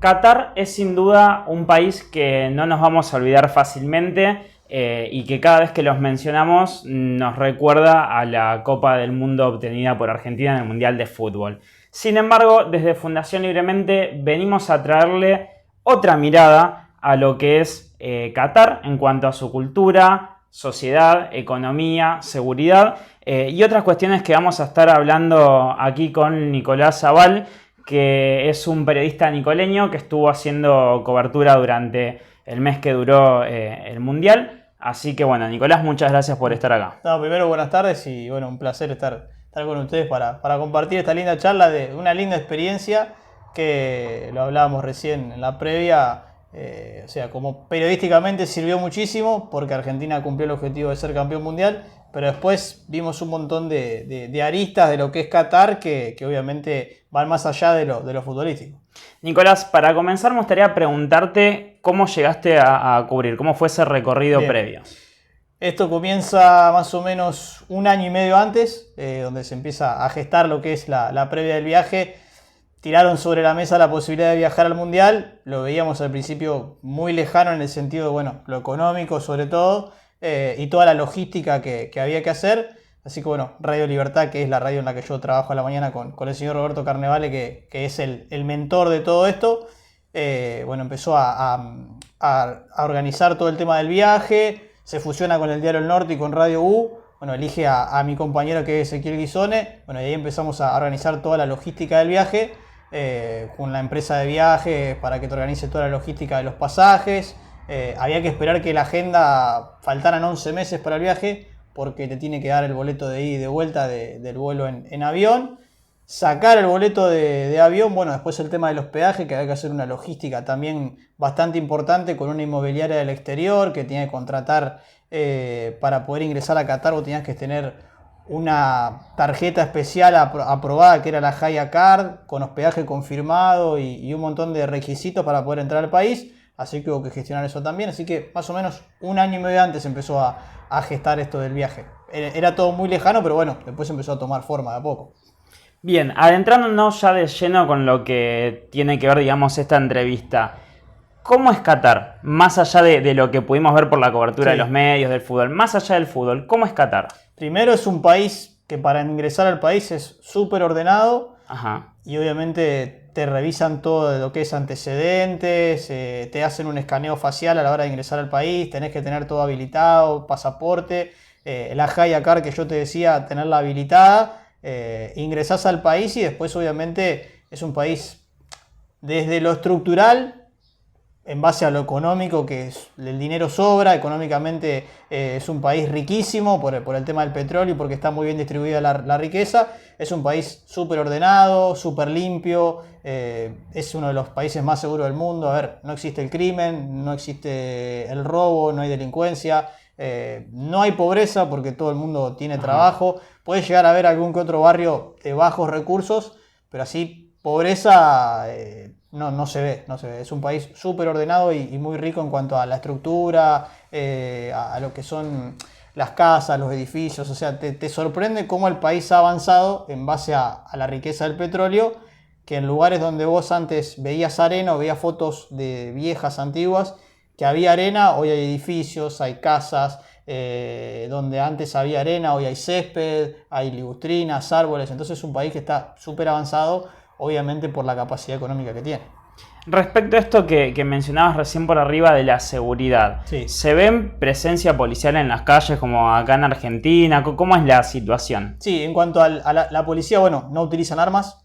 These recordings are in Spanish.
Qatar es sin duda un país que no nos vamos a olvidar fácilmente y que cada vez que los mencionamos nos recuerda a la Copa del Mundo obtenida por Argentina en el Mundial de Fútbol. Sin embargo, desde Fundación Libremente venimos a traerle otra mirada a lo que es Qatar en cuanto a su cultura, sociedad, economía, seguridad y otras cuestiones que vamos a estar hablando aquí con Nicolás Zabal, que es un periodista nicoleño que estuvo haciendo cobertura durante el mes que duró el Mundial. Así que bueno, Nicolás, muchas gracias por estar acá. No, primero buenas tardes y bueno, un placer estar con ustedes para compartir esta linda charla de una linda experiencia que lo hablábamos recién en la previa. O sea, como periodísticamente sirvió muchísimo porque Argentina cumplió el objetivo de ser campeón mundial, pero después vimos un montón de aristas de lo que es Qatar que obviamente van más allá de lo futbolístico. Nicolás, para comenzar me gustaría preguntarte cómo llegaste a cubrir, cómo fue ese recorrido previo. Esto comienza más o menos un año y medio antes, donde se empieza a gestar lo que es la previa del viaje. Tiraron sobre la mesa la posibilidad de viajar al Mundial, lo veíamos al principio muy lejano en el sentido de, bueno, lo económico sobre todo, y toda la logística que había que hacer. Así que bueno, Radio Libertad, que es la radio en la que yo trabajo a la mañana con el señor Roberto Carnevale, que es el mentor de todo esto, bueno, empezó a organizar todo el tema del viaje, se fusiona con el Diario El Norte y con Radio U. Bueno, elige a mi compañero que es Ezequiel Guisone, bueno, y ahí empezamos a organizar toda la logística del viaje, con la empresa de viajes para que te organice toda la logística de los pasajes. Había que esperar que la agenda faltaran 11 meses para el viaje porque te tiene que dar el boleto de ida y de vuelta del vuelo en avión. Sacar el boleto de avión, bueno, después el tema de los peajes, que había que hacer una logística también bastante importante con una inmobiliaria del exterior que tenía que contratar para poder ingresar a Qatar. Vos tenías que tener una tarjeta especial aprobada que era la Haya Card, con hospedaje confirmado y un montón de requisitos para poder entrar al país, así que hubo que gestionar eso también. Así que más o menos un año y medio antes empezó a gestar esto del viaje. Era todo muy lejano, pero bueno, después empezó a tomar forma de a poco. Bien, adentrándonos ya de lleno con lo que tiene que ver, digamos, esta entrevista. ¿Cómo es Qatar? Más allá de lo que pudimos ver por la cobertura de los medios, del fútbol, más allá del fútbol, ¿cómo es Qatar? Primero es un país que para ingresar al país es súper ordenado. Ajá. Y obviamente te revisan todo lo que es antecedentes, te hacen un escaneo facial a la hora de ingresar al país, tenés que tener todo habilitado, pasaporte, la Haya Card que yo te decía, tenerla habilitada, ingresás al país y después obviamente es un país desde lo estructural, en base a lo económico, que el dinero sobra, económicamente es un país riquísimo por el tema del petróleo y porque está muy bien distribuida la riqueza. Es un país súper ordenado, súper limpio, es uno de los países más seguros del mundo. A ver, no existe el crimen, no existe el robo, no hay delincuencia, no hay pobreza porque todo el mundo tiene trabajo. Puede llegar a haber algún que otro barrio de bajos recursos, pero así pobreza... No se ve. Es un país súper ordenado y muy rico en cuanto a la estructura, a lo que son las casas, los edificios. O sea, te sorprende cómo el país ha avanzado en base a la riqueza del petróleo, que en lugares donde vos antes veías arena o veías fotos de viejas antiguas, que había arena, hoy hay edificios, hay casas, donde antes había arena, hoy hay césped, hay ligustrinas, árboles. Entonces es un país que está súper avanzado, obviamente por la capacidad económica que tiene. Respecto a esto que mencionabas recién por arriba de la seguridad, sí. ¿Se ven presencia policial en las calles como acá en Argentina? ¿Cómo es la situación? Sí, en cuanto a la policía, bueno, no utilizan armas,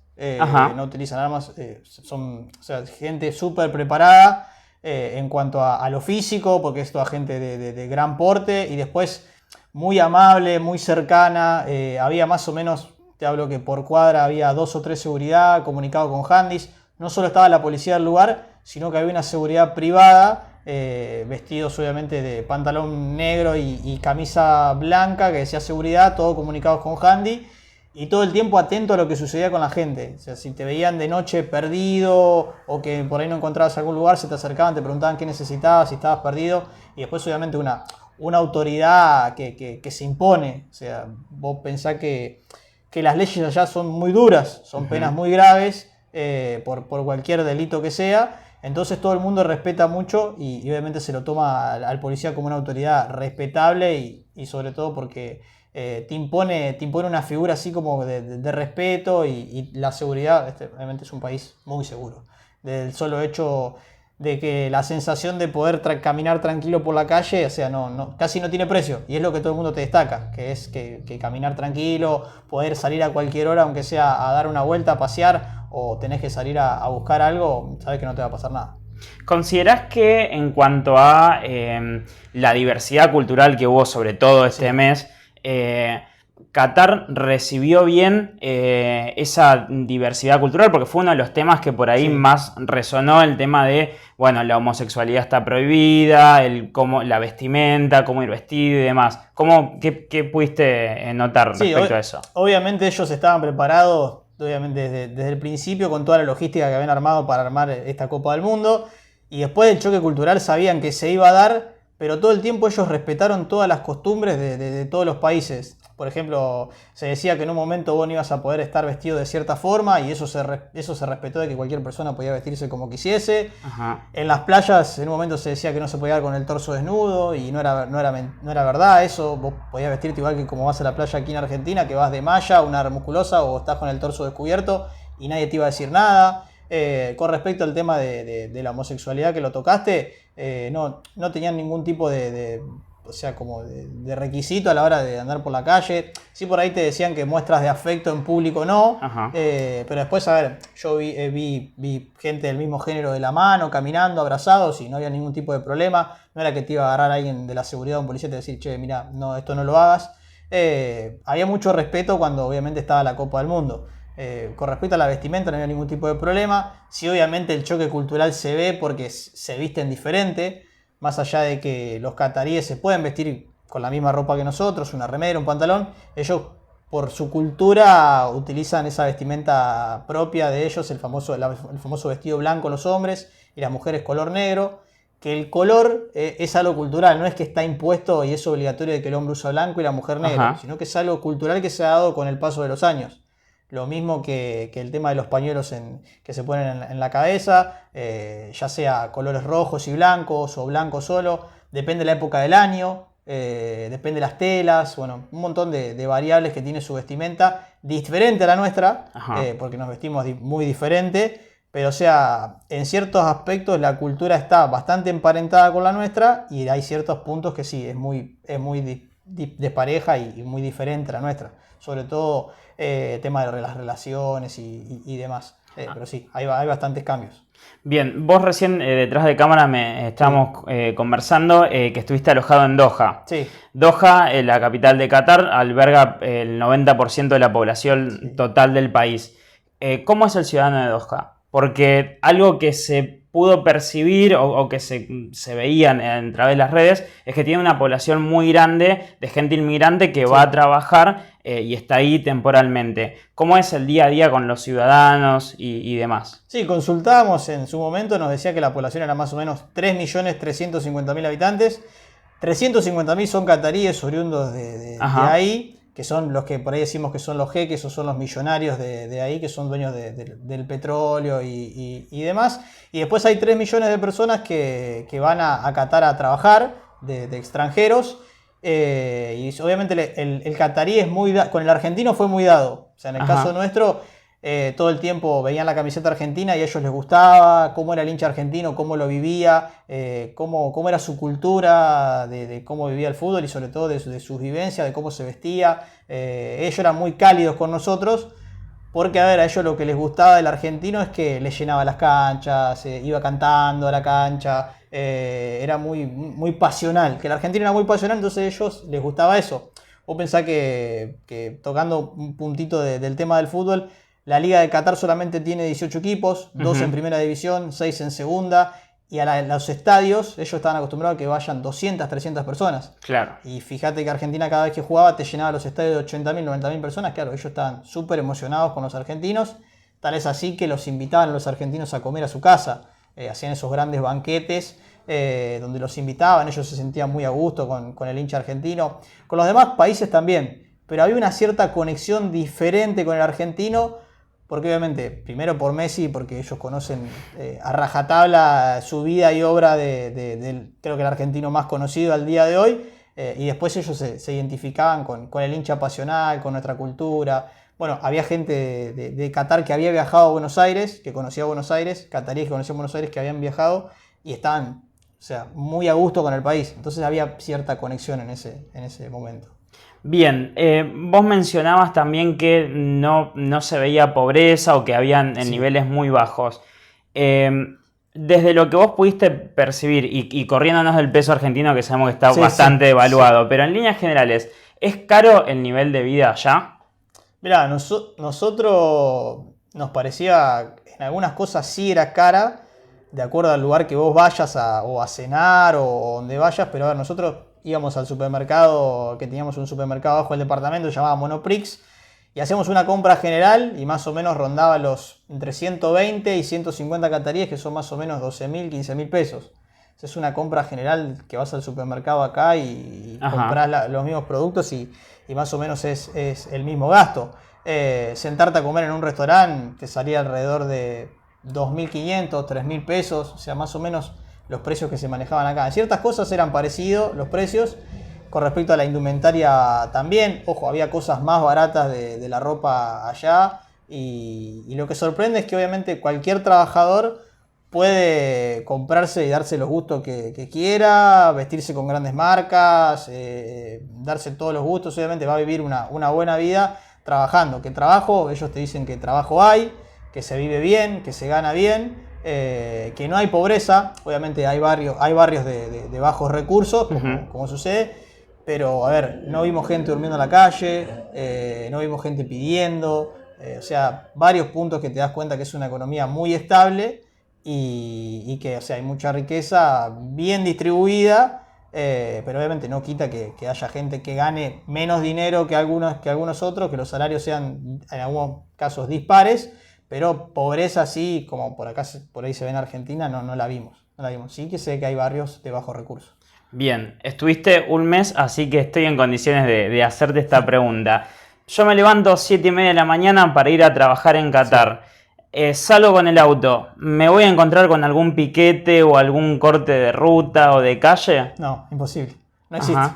son, o sea, gente súper preparada en cuanto a lo físico, porque es toda gente de gran porte, y después muy amable, muy cercana. Había más o menos, te hablo que por cuadra había 2 o 3 seguridad comunicado con handys. No solo estaba la policía del lugar, sino que había una seguridad privada, vestidos obviamente de pantalón negro y camisa blanca que decía seguridad, todo comunicados con handy y todo el tiempo atento a lo que sucedía con la gente. O sea, si te veían de noche perdido o que por ahí no encontrabas algún lugar, se te acercaban, te preguntaban qué necesitabas, si estabas perdido, y después obviamente una autoridad que se impone. O sea, vos pensás que las leyes allá son muy duras, son penas muy graves por cualquier delito que sea, Entonces todo el mundo respeta mucho y obviamente se lo toma al policía como una autoridad respetable y sobre todo porque te impone una figura así como de respeto y la seguridad. Obviamente es un país muy seguro. Del solo hecho de que la sensación de poder caminar tranquilo por la calle, o sea, casi no tiene precio. Y es lo que todo el mundo te destaca, que es que caminar tranquilo, poder salir a cualquier hora, aunque sea a dar una vuelta, a pasear, o tenés que salir a buscar algo, sabes que no te va a pasar nada. ¿Considerás que en cuanto a la diversidad cultural que hubo sobre todo este mes, Qatar recibió bien esa diversidad cultural? Porque fue uno de los temas que por ahí más resonó, el tema de, bueno, la homosexualidad está prohibida, la vestimenta, cómo ir vestido y demás. ¿Qué pudiste notar respecto a eso? Obviamente ellos estaban preparados, obviamente desde el principio, con toda la logística que habían armado para armar esta Copa del Mundo, y después del choque cultural sabían que se iba a dar, pero todo el tiempo ellos respetaron todas las costumbres de todos los países. Por ejemplo, se decía que en un momento vos no ibas a poder estar vestido de cierta forma y eso se respetó, de que cualquier persona podía vestirse como quisiese. Ajá. En las playas en un momento se decía que no se podía ir con el torso desnudo y no era verdad eso. Vos podías vestirte igual que como vas a la playa aquí en Argentina, que vas de malla, una musculosa, o estás con el torso descubierto y nadie te iba a decir nada. Con respecto al tema de la homosexualidad que lo tocaste, no tenían ningún tipo o sea, como de requisito a la hora de andar por la calle. Sí, por ahí te decían que muestras de afecto en público no, pero después, a ver, yo vi gente del mismo género de la mano, caminando, abrazados, y no había ningún tipo de problema. No era que te iba a agarrar alguien de la seguridad o un policía y te decir, che, mira, no, esto no lo hagas. Había mucho respeto cuando obviamente estaba la Copa del Mundo. Con respecto a la vestimenta no había ningún tipo de problema. Sí, obviamente el choque cultural se ve porque se visten diferente. Más allá de que los cataríes se pueden vestir con la misma ropa que nosotros, una remera, un pantalón, ellos por su cultura utilizan esa vestimenta propia de ellos, el famoso vestido blanco los hombres y las mujeres color negro, que el color es algo cultural, no es que está impuesto y es obligatorio de que el hombre usa blanco y la mujer negro, sino que es algo cultural que se ha dado con el paso de los años. Lo mismo que el tema de los pañuelos que se ponen en la cabeza, ya sea colores rojos y blancos o blanco solo, depende de la época del año, depende de las telas, bueno, un montón de variables que tiene su vestimenta, diferente a la nuestra, porque nos vestimos muy diferente, pero o sea, en ciertos aspectos la cultura está bastante emparentada con la nuestra y hay ciertos puntos que sí, es muy despareja y muy diferente a la nuestra, sobre todo tema de las relaciones y demás. Pero sí, hay bastantes cambios. Bien, vos recién detrás de cámara estábamos conversando que estuviste alojado en Doha. Sí. Doha, la capital de Qatar, alberga el 90% de la población total del país. ¿Cómo es el ciudadano de Doha? Porque algo que se pudo percibir o que se veía a través de las redes es que tiene una población muy grande de gente inmigrante que va a trabajar y está ahí temporalmente. ¿Cómo es el día a día con los ciudadanos y demás? Sí, consultábamos en su momento, nos decía que la población era más o menos 3.350.000 habitantes. 350.000 son cataríes oriundos de ahí, que son los que por ahí decimos que son los jeques o son los millonarios de ahí, que son dueños del petróleo y demás. Y después hay 3 millones de personas que van a Qatar a trabajar, de extranjeros. Y obviamente el catarí con el argentino fue muy dado. O sea, en el caso nuestro, todo el tiempo veían la camiseta argentina y a ellos les gustaba cómo era el hincha argentino, cómo lo vivía, cómo era su cultura, de cómo vivía el fútbol y sobre todo de sus vivencias, de cómo se vestía. Ellos eran muy cálidos con nosotros porque, a ellos lo que les gustaba del argentino es que les llenaba las canchas, iba cantando a la cancha. Era muy pasional, que el argentino era muy pasional, entonces a ellos les gustaba eso. Vos pensás que tocando un puntito del tema del fútbol, la Liga de Qatar solamente tiene 18 equipos, 2 en primera división, 6 en segunda, y a los estadios ellos estaban acostumbrados a que vayan 200, 300 personas. Claro. Y fíjate que Argentina cada vez que jugaba te llenaba los estadios de 80.000, 90.000 personas. Claro, ellos estaban súper emocionados con los argentinos, tal es así que los invitaban a los argentinos a comer a su casa. Hacían esos grandes banquetes donde los invitaban, ellos se sentían muy a gusto con el hincha argentino, con los demás países también, pero había una cierta conexión diferente con el argentino porque obviamente, primero por Messi, porque ellos conocen a rajatabla su vida y obra del, creo que el argentino más conocido al día de hoy, y después ellos se identificaban con el hincha pasional, con nuestra cultura. Bueno, había gente de Qatar que había viajado a Buenos Aires, que conocía Buenos Aires, cataríes que conocían Buenos Aires, que habían viajado y estaban, o sea, muy a gusto con el país. Entonces había cierta conexión en ese momento. Bien, vos mencionabas también que no se veía pobreza o que habían en niveles muy bajos. Desde lo que vos pudiste percibir y corriéndonos del peso argentino, que sabemos que está bastante devaluado, pero en líneas generales, ¿es caro el nivel de vida allá? Mirá, nosotros nos parecía, en algunas cosas sí era cara, de acuerdo al lugar que vos vayas o a cenar o donde vayas, pero a ver, nosotros íbamos al supermercado, que teníamos un supermercado abajo del departamento, llamado Monoprix, y hacíamos una compra general y más o menos rondaba los entre 120 y 150 cataríes, que son más o menos 12.000, 15.000 pesos. Es una compra general que vas al supermercado acá y compras los mismos productos y más o menos es el mismo gasto. Sentarte a comer en un restaurante te salía alrededor de 2.500, 3.000 pesos, o sea, más o menos los precios que se manejaban acá. En ciertas cosas eran parecidos los precios, con respecto a la indumentaria también. Ojo, había cosas más baratas de la ropa allá y lo que sorprende es que obviamente cualquier trabajador puede comprarse y darse los gustos que quiera, vestirse con grandes marcas, darse todos los gustos. Obviamente va a vivir una buena vida trabajando. ¿Qué trabajo? Ellos te dicen que trabajo hay, que se vive bien, que se gana bien, que no hay pobreza. Obviamente hay barrios de bajos recursos, como sucede, pero a ver, no vimos gente durmiendo en la calle, no vimos gente pidiendo, o sea, varios puntos que te das cuenta que es una economía muy estable y que, o sea, hay mucha riqueza bien distribuida, pero obviamente no quita que haya gente que gane menos dinero que algunos otros, que los salarios sean en algunos casos dispares. Pero pobreza sí, como por ahí se ve en Argentina, no la vimos. Sí que sé que hay barrios de bajos recursos. Bien, estuviste un mes, así que estoy en condiciones de hacerte esta pregunta. Yo me levanto 7:30 de la mañana para ir a trabajar en Qatar. Salgo con el auto. ¿Me voy a encontrar con algún piquete o algún corte de ruta o de calle? No, imposible. No existe.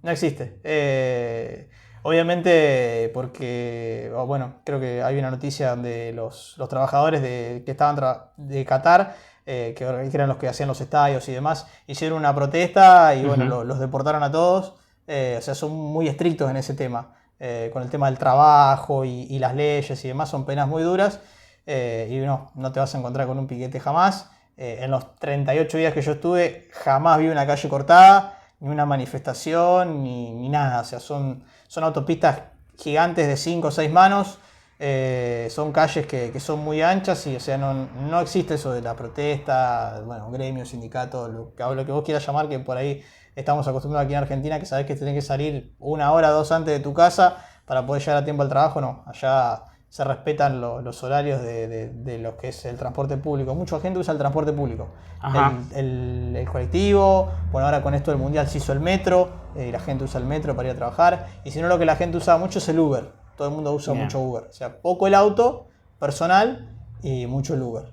No existe. Obviamente porque, bueno, creo que hay una noticia donde los trabajadores que estaban de Qatar, que eran los que hacían los estadios y demás, hicieron una protesta y bueno, los deportaron a todos. O sea, son muy estrictos en ese tema, con el tema del trabajo y las leyes y demás, son penas muy duras. Y no te vas a encontrar con un piquete jamás. En los 38 días que yo estuve, jamás vi una calle cortada, ni una manifestación, ni nada. O sea, son autopistas gigantes de 5 o 6 manos, son calles que son muy anchas y, o sea, no existe eso de la protesta, bueno, gremio, sindicato, lo que vos quieras llamar, que por ahí estamos acostumbrados aquí en Argentina, que sabés que tenés que salir 1 hora, 2 antes de tu casa para poder llegar a tiempo al trabajo. No, allá se respetan los horarios de lo que es el transporte público. Mucha gente usa el transporte público, el colectivo. Bueno, ahora con esto del mundial se hizo el metro, y la gente usa el metro para ir a trabajar. Y si no, lo que la gente usa mucho es el Uber. Todo el mundo usa mucho Uber. O sea, poco el auto personal y mucho el Uber.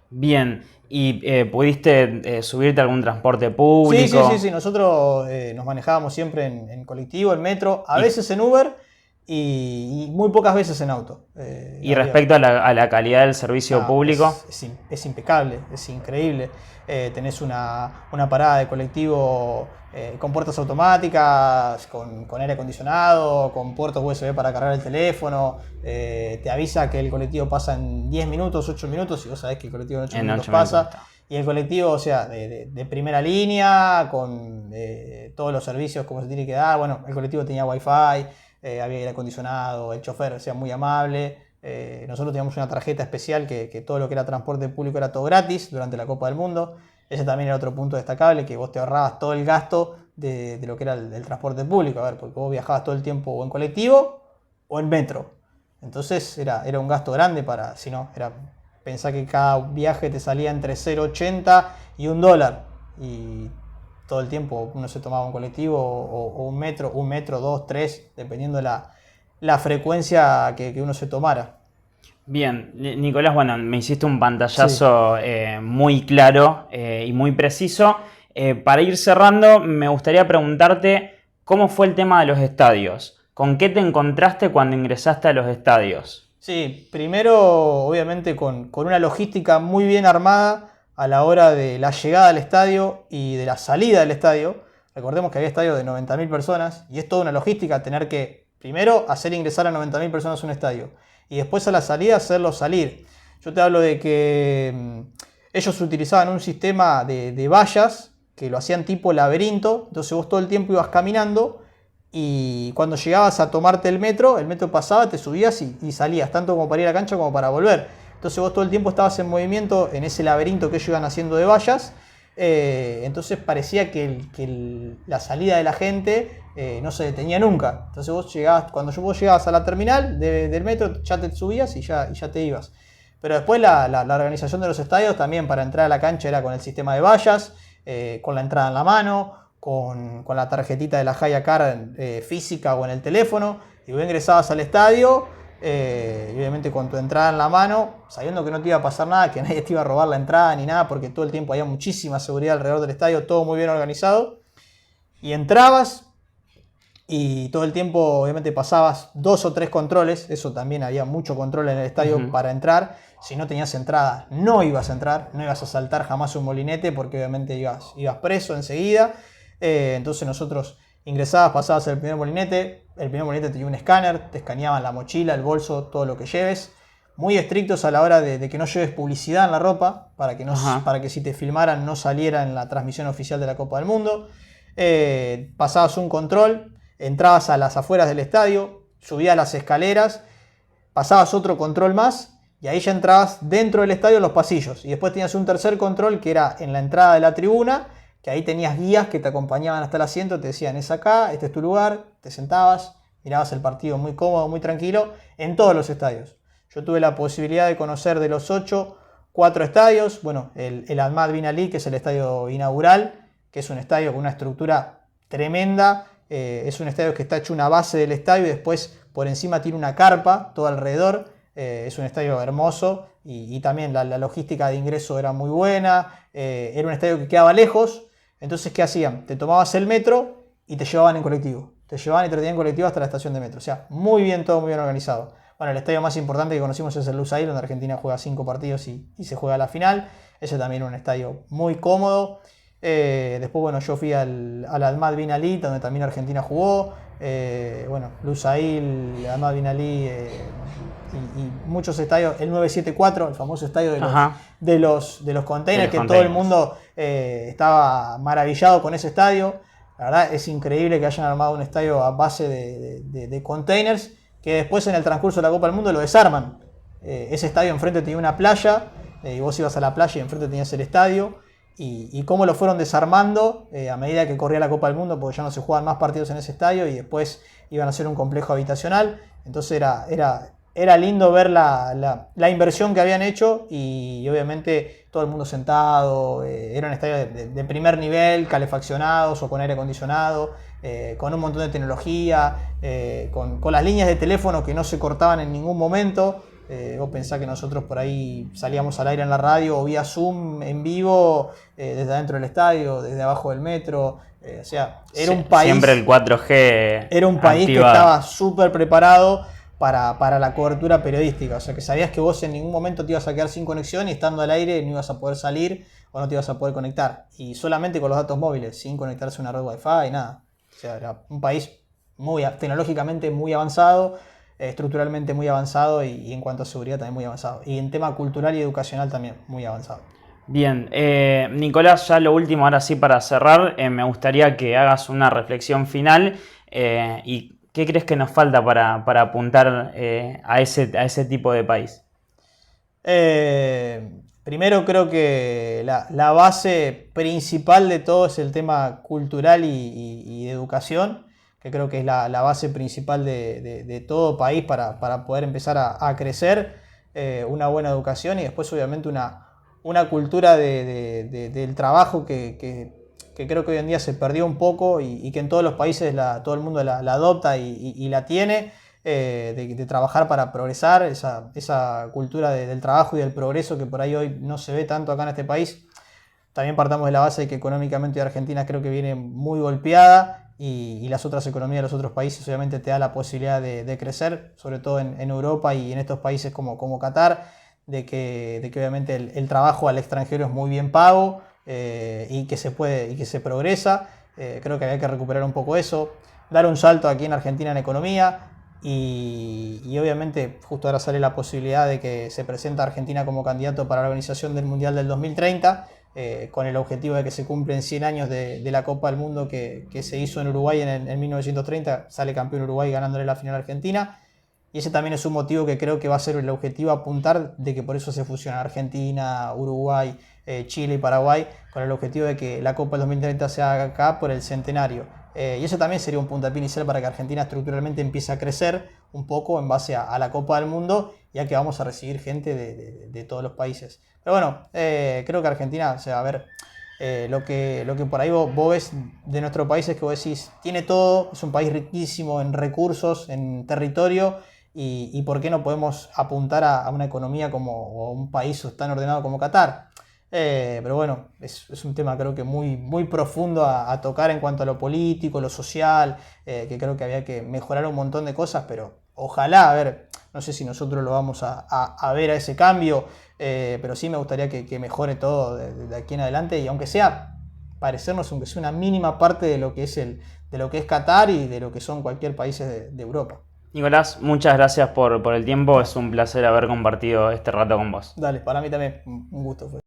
Bien, ¿y pudiste subirte a algún transporte público? Sí. Nosotros nos manejábamos siempre en colectivo, en metro, a veces en Uber y muy pocas veces en auto. ¿Y respecto a la calidad del servicio público? Es impecable, es increíble. Tenés una parada de colectivo con puertas automáticas, con aire acondicionado, con puertos USB para cargar el teléfono. Te avisa que el colectivo pasa en 10 minutos, 8 minutos, y vos sabés que el colectivo en 8 minutos pasa. Y el colectivo, o sea, de primera línea, con todos los servicios como se tiene que dar. Bueno, el colectivo tenía wifi, había aire acondicionado, el chofer, o sea, muy amable. Nosotros teníamos una tarjeta especial que todo lo que era transporte público era todo gratis durante la Copa del Mundo. Ese también era otro punto destacable, que vos te ahorrabas todo el gasto de lo que era el transporte público. A ver, porque vos viajabas todo el tiempo o en colectivo o en metro. Entonces era un gasto grande pensá que cada viaje te salía entre 0,80 y $1. Y todo el tiempo uno se tomaba un colectivo o un metro, 2, 3, dependiendo la frecuencia que uno se tomara. Bien, Nicolás, bueno, me hiciste un Sí. pantallazo muy claro y muy preciso. Para ir cerrando, me gustaría preguntarte cómo fue el tema de los estadios. ¿Con qué te encontraste cuando ingresaste a los estadios? Sí, primero obviamente con una logística muy bien armada a la hora de la llegada al estadio y de la salida del estadio. Recordemos que había estadio de 90.000 personas y es toda una logística tener que primero hacer ingresar a 90.000 personas a un estadio y después a la salida hacerlo salir. Yo te hablo de que ellos utilizaban un sistema de vallas que lo hacían tipo laberinto, entonces vos todo el tiempo ibas caminando y cuando llegabas a tomarte el metro pasaba, te subías y salías, tanto como para ir a la cancha como para volver. Entonces vos todo el tiempo estabas en movimiento en ese laberinto que ellos iban haciendo de vallas. Entonces parecía que la salida de la gente no se detenía nunca. Entonces vos llegabas, cuando vos llegabas a la terminal del metro, ya te subías y ya te ibas. Pero después la organización de los estadios también para entrar a la cancha era con el sistema de vallas, con la entrada en la mano, con la tarjetita de la Haya Card física o en el teléfono, y vos ingresabas al estadio, y obviamente con tu entrada en la mano, sabiendo que no te iba a pasar nada, que nadie te iba a robar la entrada ni nada, porque todo el tiempo había muchísima seguridad alrededor del estadio, todo muy bien organizado, y entrabas y todo el tiempo obviamente pasabas 2 o 3 controles, eso también había mucho control en el estadio para entrar. Si no tenías entrada no ibas a entrar, no ibas a saltar jamás un molinete porque obviamente ibas preso enseguida. Entonces nosotros ingresabas, pasabas el primer molinete tenía un escáner, te escaneaban la mochila, el bolso, todo lo que lleves. Muy estrictos a la hora de que no lleves publicidad en la ropa, Ajá. para que si te filmaran no saliera en la transmisión oficial de la Copa del Mundo. Pasabas un control, entrabas a las afueras del estadio, subías las escaleras, pasabas otro control más y ahí ya entrabas dentro del estadio en los pasillos. Y después tenías un tercer control que era en la entrada de la tribuna, que ahí tenías guías que te acompañaban hasta el asiento, te decían es acá, este es tu lugar, te sentabas, mirabas el partido muy cómodo, muy tranquilo, en todos los estadios. Yo tuve la posibilidad de conocer de los 8, 4 estadios. Bueno, el Ahmad Bin Ali, que es el estadio inaugural, que es un estadio con una estructura tremenda. Es un estadio que está hecho una base del estadio y después por encima tiene una carpa todo alrededor. Es un estadio hermoso y también la logística de ingreso era muy buena. Era un estadio que quedaba lejos. Entonces, ¿qué hacían? Te tomabas el metro y te llevaban en colectivo. Te llevaban y te traían en colectivo hasta la estación de metro. O sea, muy bien todo, muy bien organizado. Bueno, el estadio más importante que conocimos es el Lusail, donde Argentina juega 5 partidos y se juega la final. Ese también es un estadio muy cómodo. Después, bueno, yo fui al Ahmad Bin Ali, donde también Argentina jugó. Bueno, Lusail, Ahmad Bin Ali y muchos estadios. El 974, el famoso estadio Ajá. de los De containers, los que todo el containers. mundo estaba maravillado con ese estadio. La verdad es increíble que hayan armado un estadio a base de containers que después en el transcurso de la Copa del Mundo lo desarman. Ese estadio enfrente tenía una playa y vos ibas a la playa y enfrente tenías el estadio. Y cómo lo fueron desarmando a medida que corría la Copa del Mundo, porque ya no se jugaban más partidos en ese estadio y después iban a hacer un complejo habitacional. Entonces era lindo ver la inversión que habían hecho y obviamente todo el mundo sentado. Era un estadio de primer nivel, calefaccionados o con aire acondicionado, con un montón de tecnología, con las líneas de teléfono que no se cortaban en ningún momento. Vos pensás que nosotros por ahí salíamos al aire en la radio o vía Zoom en vivo, desde adentro del estadio, desde abajo del metro. O sea, Siempre el 4G era un país que activado. estaba súper preparado para la cobertura periodística. O sea, que sabías que vos en ningún momento te ibas a quedar sin conexión y estando al aire no ibas a poder salir o no te ibas a poder conectar. Y solamente con los datos móviles, sin conectarse a una red Wi-Fi y nada. O sea, era un país tecnológicamente muy avanzado, estructuralmente muy avanzado y en cuanto a seguridad también muy avanzado. Y en tema cultural y educacional también muy avanzado. Bien, Nicolás, ya lo último, ahora sí para cerrar, me gustaría que hagas una reflexión final y qué crees que nos falta para apuntar a ese tipo de país. Primero creo que la base principal de todo es el tema cultural y de educación, que creo que es la base principal de todo país para poder empezar a crecer. Una buena educación y después obviamente una cultura del trabajo que creo que hoy en día se perdió un poco y que en todos los países todo el mundo la adopta y la tiene. de trabajar para progresar, esa cultura del trabajo y del progreso que por ahí hoy no se ve tanto acá en este país. También partamos de la base de que económicamente Argentina creo que viene muy golpeada y las otras economías de los otros países obviamente te da la posibilidad de crecer, sobre todo en Europa y en estos países como Qatar, de que obviamente el trabajo al extranjero es muy bien pago y que se progresa. Creo que había que recuperar un poco eso, dar un salto aquí en Argentina en economía y obviamente justo ahora sale la posibilidad de que se presenta Argentina como candidato para la organización del Mundial del 2030. Con el objetivo de que se cumplen 100 años de la Copa del Mundo que se hizo en Uruguay en 1930, sale campeón Uruguay ganándole la final a Argentina, y ese también es un motivo que creo que va a ser el objetivo apuntar, de que por eso se fusionan Argentina, Uruguay, Chile y Paraguay, con el objetivo de que la Copa del 2030 se haga acá por el centenario. Y eso también sería un puntapié inicial para que Argentina estructuralmente empiece a crecer un poco en base a la Copa del Mundo, ya que vamos a recibir gente de todos los países. Pero bueno, creo que Argentina, o sea, a ver, lo que por ahí vos ves de nuestro país es que vos decís, tiene todo, es un país riquísimo en recursos, en territorio, y por qué no podemos apuntar a una economía o a un país tan ordenado como Qatar. Pero bueno, es un tema creo que muy profundo a tocar en cuanto a lo político, lo social, que creo que había que mejorar un montón de cosas, pero ojalá, a ver, no sé si nosotros lo vamos a ver a ese cambio, pero sí me gustaría que mejore todo de aquí en adelante, y aunque sea parecernos, aunque sea una mínima parte de lo que es Qatar y de lo que son cualquier país de Europa. Nicolás, muchas gracias por el tiempo, es un placer haber compartido este rato con vos. Dale, para mí también un gusto fue.